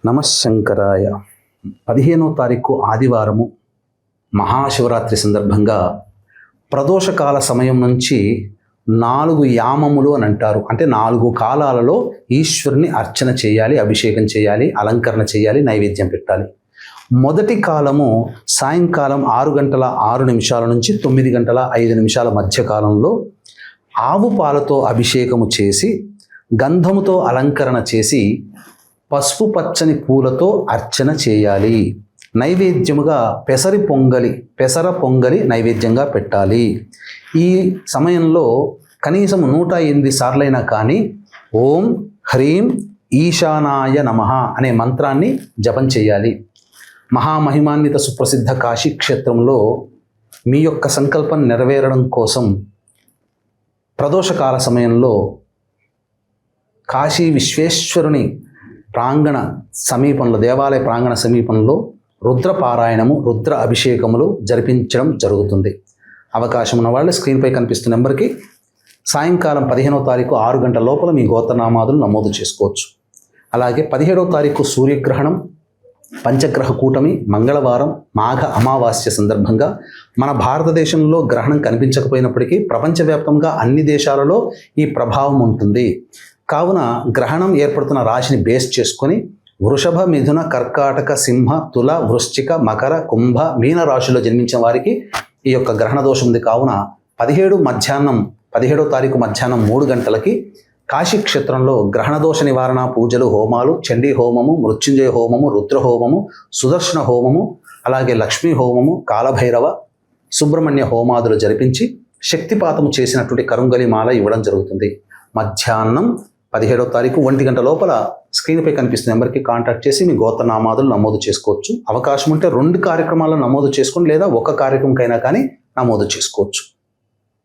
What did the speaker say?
నమశంకరాయ. 15వ తారీఖు ఆదివారము మహాశివరాత్రి సందర్భంగా ప్రదోషకాల సమయం నుంచి 4 యామములు అని అంటారు. అంటే 4 కాలాలలో ఈశ్వరుని అర్చన చేయాలి, అభిషేకం చేయాలి, అలంకరణ చేయాలి, నైవేద్యం పెట్టాలి. మొదటి కాలము సాయంకాలం 6 గంటల 6 నిమిషాల నుంచి 9 గంటల 5 నిమిషాల మధ్య కాలంలో ఆవు పాలతో అభిషేకము చేసి, గంధముతో అలంకరణ చేసి, పసుపు పచ్చని పూలతో అర్చన చేయాలి. నైవేద్యముగా పెసర పొంగలి నైవేద్యంగా పెట్టాలి. ఈ సమయంలో కనీసం 108 సార్లైనా కానీ ఓం హ్రీం ఈశానాయ నమః అనే మంత్రాన్ని జపం చేయాలి. మహామహిమాన్విత సుప్రసిద్ధ కాశీ క్షేత్రంలో మీ యొక్క సంకల్పం నెరవేరడం కోసం ప్రదోషకాల సమయంలో కాశీ విశ్వేశ్వరుని ప్రాంగణ సమీపంలో, దేవాలయ ప్రాంగణ సమీపంలో రుద్ర పారాయణము, రుద్ర అభిషేకములు జరిపించడం జరుగుతుంది. అవకాశం ఉన్న వాళ్ళు స్క్రీన్పై కనిపిస్తున్న నెంబర్కి సాయంకాలం 15వ తారీఖు 6 గంటల లోపల మీ గోత్రనామాదులు నమోదు చేసుకోవచ్చు. అలాగే 17వ తారీఖు సూర్యగ్రహణం, పంచగ్రహ కూటమి, మంగళవారం, మాఘ అమావాస్య సందర్భంగా మన భారతదేశంలో గ్రహణం కనిపించకపోయినప్పటికీ ప్రపంచవ్యాప్తంగా అన్ని దేశాలలో ఈ ప్రభావం ఉంటుంది. కావున గ్రహణం ఏర్పడుతున్న రాశిని బేస్ చేసుకొని వృషభ, మిథున, కర్కాటక, సింహ, తుల, వృశ్చిక, మకర, కుంభ, మీన రాశిలో జన్మించిన వారికి ఈ యొక్క గ్రహణ దోషం ఉంది. కావున 17వ తారీఖు మధ్యాహ్నం 3 గంటలకి కాశీ క్షేత్రంలో గ్రహణ దోష నివారణ పూజలు, హోమాలు, చండీ హోమము, మృత్యుంజయ హోమము, రుద్ర హోమము, సుదర్శన హోమము, అలాగే లక్ష్మీ హోమము, కాలభైరవ, సుబ్రహ్మణ్య హోమాదులు జరిపించి శక్తిపాతము చేసినటువంటి కరుంగలి మాల ఇవ్వడం జరుగుతుంది. మధ్యాహ్నం 17వ తారీఖు 1 గంట లోపల స్క్రీన్పై కనిపిస్తున్న నెంబర్కి కాంటాక్ట్ చేసి మీ గోత్రనామాదులు నమోదు చేసుకోవచ్చు. అవకాశం ఉంటే 2 కార్యక్రమాలను నమోదు చేసుకోండి, లేదా 1 కార్యక్రమంకైనా కానీ నమోదు చేసుకోవచ్చు.